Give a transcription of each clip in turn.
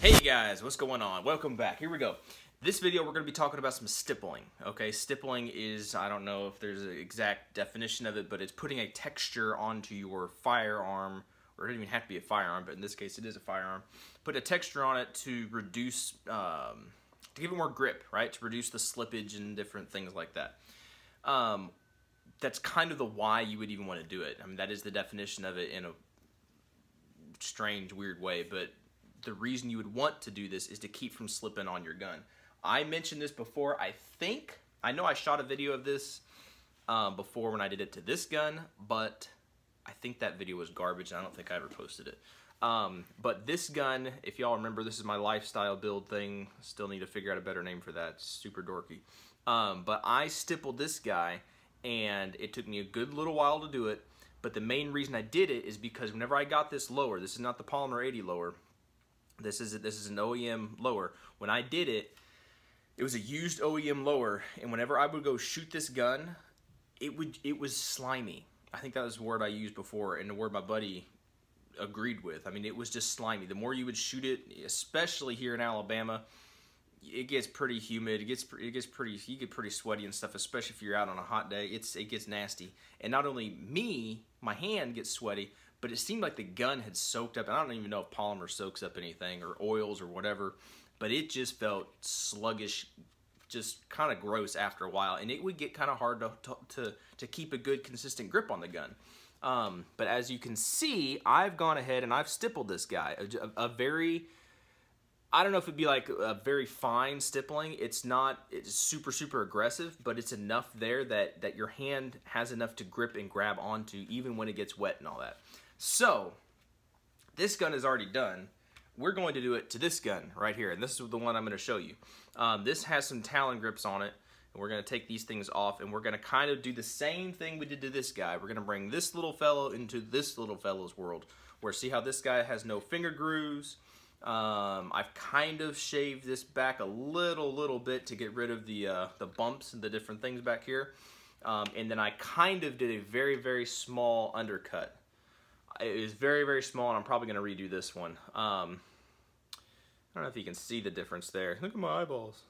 Hey guys, what's going on? Welcome back. Here we go. This video we're going to be talking about some stippling. Okay, stippling is, I don't know if there's an exact definition of it, but it's putting a texture onto your firearm, or it doesn't even have to be a firearm, but in this case it is a firearm. Put a texture on it to reduce, to give it more grip, right? To reduce the slippage and different things like that. That's kind of the why you would even want to do it. I mean, that is the definition of it in a strange, weird way, but the reason you would want to do this is to keep from slipping on your gun. I mentioned this before. I know I shot a video of this before when I did it to this gun, but I think that video was garbage and I don't think I ever posted it. But this gun, if y'all remember, this is my lifestyle build thing. Still need to figure out a better name for that. It's super dorky. But I stippled this guy and it took me a good little while to do it. But the main reason I did it is because whenever I got this lower, this is not the Polymer 80 lower, this is an OEM lower. When I did it, it was a used OEM lower, and whenever I would go shoot this gun, it was slimy. I think that was the word I used before, and the word my buddy agreed with. I mean, it was just slimy. The more you would shoot it, especially here in Alabama, it gets pretty humid. You get pretty sweaty and stuff, especially if you're out on a hot day. It gets nasty. And not only me, my hand gets sweaty, but it seemed like the gun had soaked up. And I don't even know if polymer soaks up anything or oils or whatever, but it just felt sluggish, just kind of gross after a while. And it would get kind of hard to keep a good consistent grip on the gun. But as you can see, I've gone ahead and I've stippled this guy. A very, I don't know if it'd be like a very fine stippling. It's super aggressive, but it's enough there that your hand has enough to grip and grab onto even when it gets wet and all that. So this gun is already done. We're going to do it to this gun right here, and this is the one I'm going to show you. This has some Talon grips on it, and we're going to take these things off, and we're going to kind of do the same thing we did to this guy. We're going to bring this little fellow into this little fellow's world, where see how this guy has no finger grooves. I've kind of shaved this back a little bit to get rid of the bumps and the different things back here. And then I kind of did a very small undercut. It was very small, and I'm probably going to redo this one. I don't know if you can see the difference there. Look at my eyeballs.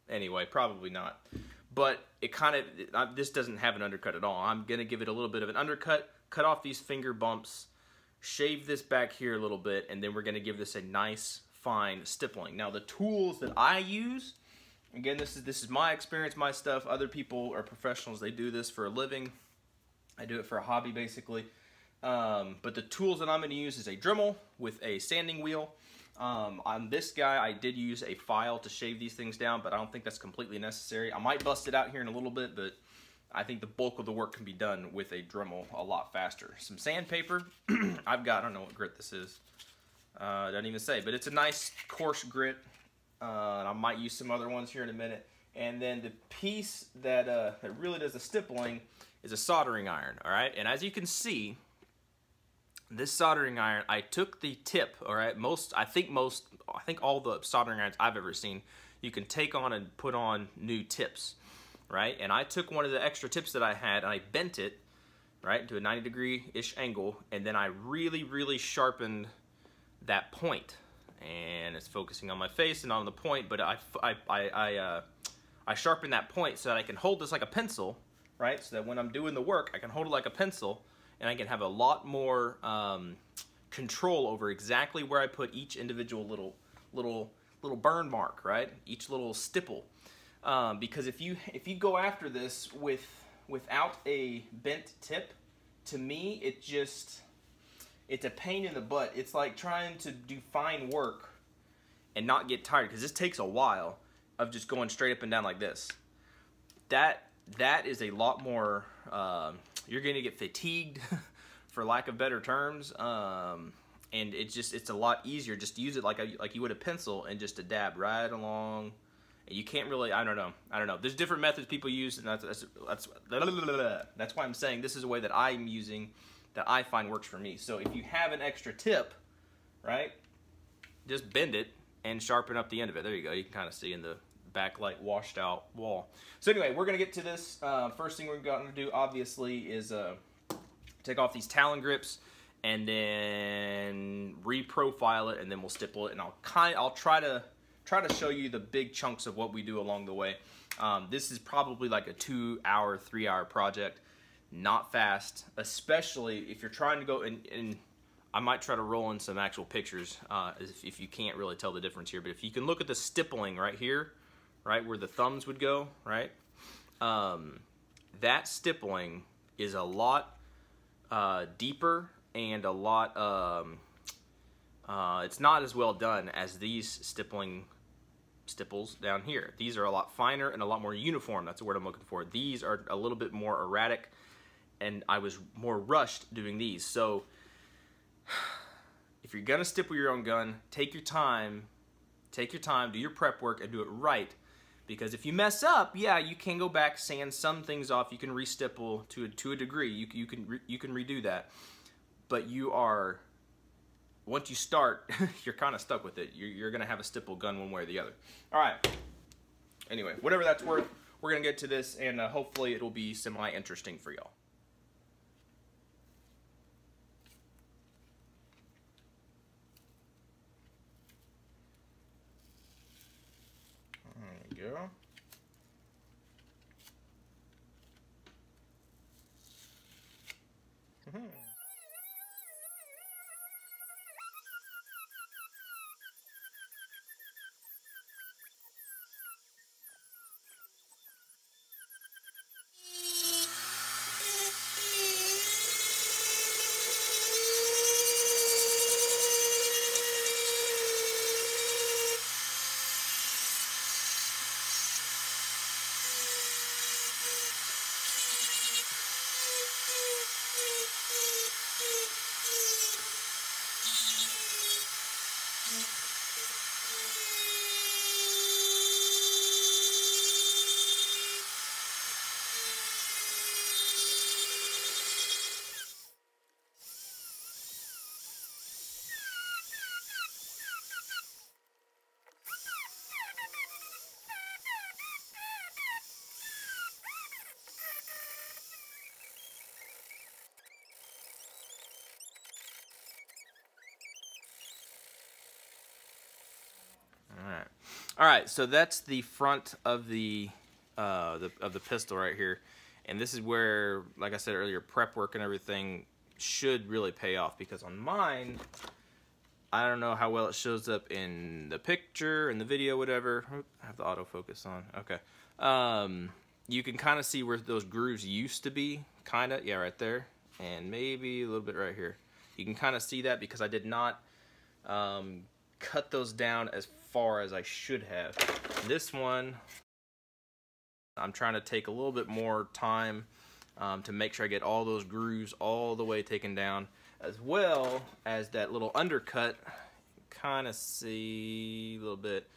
Anyway, probably not. But it kind of, this doesn't have an undercut at all. I'm going to give it a little bit of an undercut, cut off these finger bumps, shave this back here a little bit, and then we're going to give this a nice fine stippling. Now the tools that I use, again, this is my experience, my stuff. Other people are professionals, they do this for a living. I do it for a hobby basically. But the tools that I'm going to use is a Dremel with a sanding wheel. On this guy I did use a file to shave these things down, but I don't think that's completely necessary. I might bust it out here in a little bit, but I think the bulk of the work can be done with a Dremel a lot faster. Some sandpaper. I've got, I don't know what grit this is. Doesn't even say, but it's a nice coarse grit. And I might use some other ones here in a minute. And then the piece that really does the stippling is a soldering iron. All right, and as you can see, this soldering iron, I took the tip. All right, I think all the soldering irons I've ever seen, you can take on and put on new tips. Right, and I took one of the extra tips that I had and I bent it, right, to a 90-degree-ish angle, and then I really sharpened that point. And it's focusing on my face and on the point, but I sharpened that point so that I can hold this like a pencil, right? So that when I'm doing the work, I can hold it like a pencil, and I can have a lot more control over exactly where I put each individual little burn mark, right? Each little stipple. Because if you go after this without a bent tip, to me it's a pain in the butt. It's like trying to do fine work and not get tired, because this takes a while of just going straight up and down like this. That is a lot more, you're gonna get fatigued for lack of better terms, and it's a lot easier just to use it like you would a pencil and just to dab right along. You can't really, I don't know. There's different methods people use, and that's why I'm saying this is a way that I'm using that I find works for me. So if you have an extra tip, right, just bend it and sharpen up the end of it. There you go. You can kind of see in the backlight washed out wall. So anyway, we're going to get to this. First thing we're going to do, obviously, is take off these Talon grips and then re-profile it, and then we'll stipple it, and I'll try to show you the big chunks of what we do along the way. This is probably like a 2-hour, 3-hour project. Not fast, especially if you're trying to go and I might try to roll in some actual pictures if you can't really tell the difference here. But if you can look at the stippling right here, right where the thumbs would go, right? That stippling is a lot deeper and a lot, it's not as well done as these stipples down here. These are a lot finer and a lot more uniform. That's the word I'm looking for. These are a little bit more erratic, and I was more rushed doing these. So if you're gonna stipple your own gun, take your time, do your prep work, and do it right. Because if you mess up, yeah, you can go back, sand some things off, you can re-stipple to a degree, you can redo that. But once you start, you're kind of stuck with it. You're gonna have a stipple gun one way or the other. All right. Anyway, whatever that's worth, we're gonna get to this, and hopefully it'll be semi-interesting for y'all. There we go. All right, so that's the front of the pistol right here, and this is where, like I said earlier, prep work and everything should really pay off, because on mine, I don't know how well it shows up in the picture, in the video, whatever. I have the autofocus on. Okay. You can kind of see where those grooves used to be, kind of, yeah, right there, and maybe a little bit right here. You can kind of see that because I did not cut those down as far as I should have. This one, I'm trying to take a little bit more time to make sure I get all those grooves all the way taken down, as well as that little undercut. Kind of see a little bit.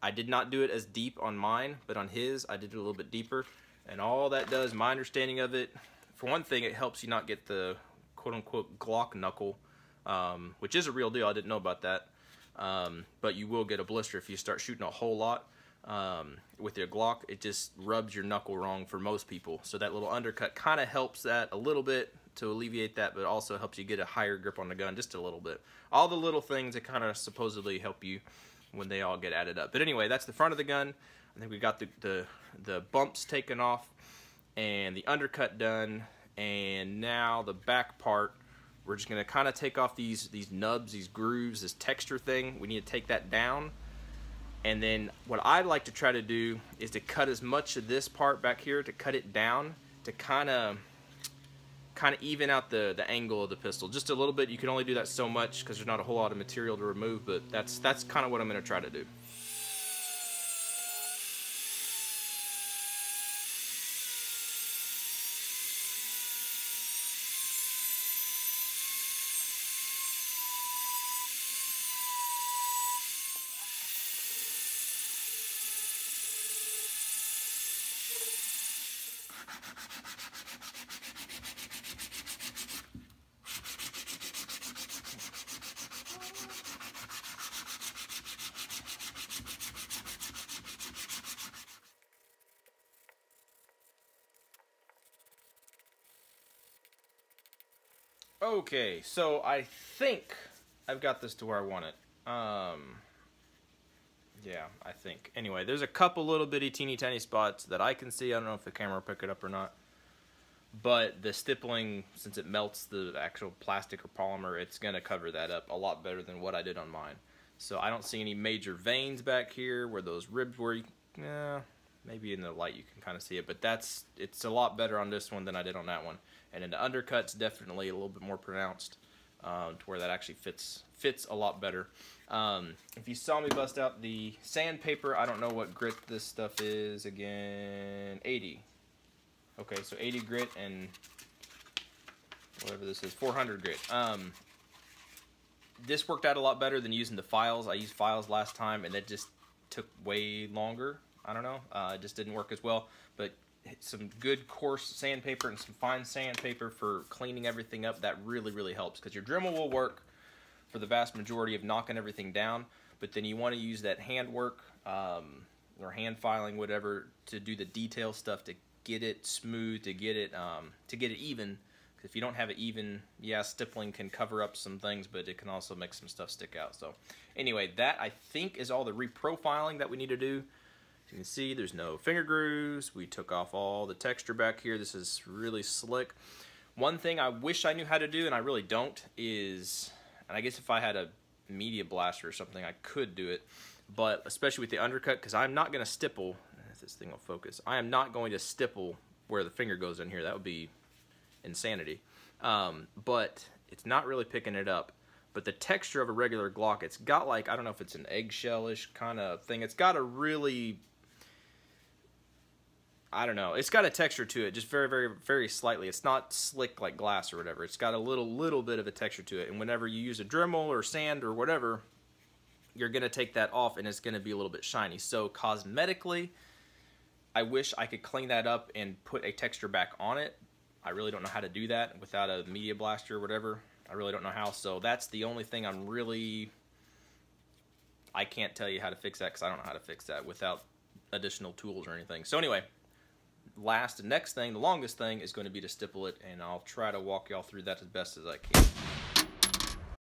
I did not do it as deep on mine, but on his I did it a little bit deeper, and all that does, my understanding of it, for one thing, it helps you not get the quote-unquote Glock knuckle, which is a real deal. I didn't know about that. But you will get a blister if you start shooting a whole lot with your Glock. It just rubs your knuckle wrong for most people. So that little undercut kind of helps that a little bit to alleviate that, but also helps you get a higher grip on the gun just a little bit. All the little things that kind of supposedly help you when they all get added up. But anyway, that's the front of the gun. I think we got the bumps taken off and the undercut done, and now the back part. We're just gonna kind of take off these nubs, these grooves, this texture thing. We need to take that down. And then what I'd like to try to do is to cut as much of this part back here, to cut it down, to kind of even out the angle of the pistol. Just a little bit. You can only do that so much because there's not a whole lot of material to remove, but that's kind of what I'm gonna try to do. Okay, so I think I've got this to where I want it. Yeah, I think. Anyway, there's a couple little bitty teeny tiny spots that I can see. I don't know if the camera will pick it up or not. But the stippling, since it melts the actual plastic or polymer, it's going to cover that up a lot better than what I did on mine. So I don't see any major veins back here where those ribs were. Maybe in the light you can kind of see it, but it's a lot better on this one than I did on that one. And in the undercut's definitely a little bit more pronounced, to where that actually fits a lot better. If you saw me bust out the sandpaper, I don't know what grit this stuff is again. 80. Okay, so 80 grit and whatever this is, 400 grit. This worked out a lot better than using the files. I used files last time, and it just took way longer. I don't know. It just didn't work as well. But some good coarse sandpaper and some fine sandpaper for cleaning everything up, that really, really helps. Because your Dremel will work for the vast majority of knocking everything down. But then you want to use that hand work or hand filing, whatever, to do the detail stuff, to get it smooth, to get it even. If you don't have it even, yeah, stippling can cover up some things, but it can also make some stuff stick out. So anyway, that I think is all the reprofiling that we need to do. As you can see, there's no finger grooves. We took off all the texture back here. This is really slick. One thing I wish I knew how to do, and I really don't, is, and I guess if I had a media blaster or something, I could do it, but especially with the undercut, because I'm not going to stipple, if this thing will focus, I am not going to stipple where the finger goes in here. That would be insanity. But it's not really picking it up. But the texture of a regular Glock, it's got like, I don't know if it's an eggshell-ish kind of thing. It's got a really, I don't know. It's got a texture to it, just very, very, very slightly. It's not slick like glass or whatever. It's got a little bit of a texture to it. And whenever you use a Dremel or sand or whatever, you're going to take that off and it's going to be a little bit shiny. So cosmetically, I wish I could clean that up and put a texture back on it. I really don't know how to do that without a media blaster or whatever. I really don't know how. So that's the only thing I can't tell you how to fix that, because I don't know how to fix that without additional tools or anything. So anyway, next thing, the longest thing is going to be to stipple it, and I'll try to walk y'all through that as best as I can.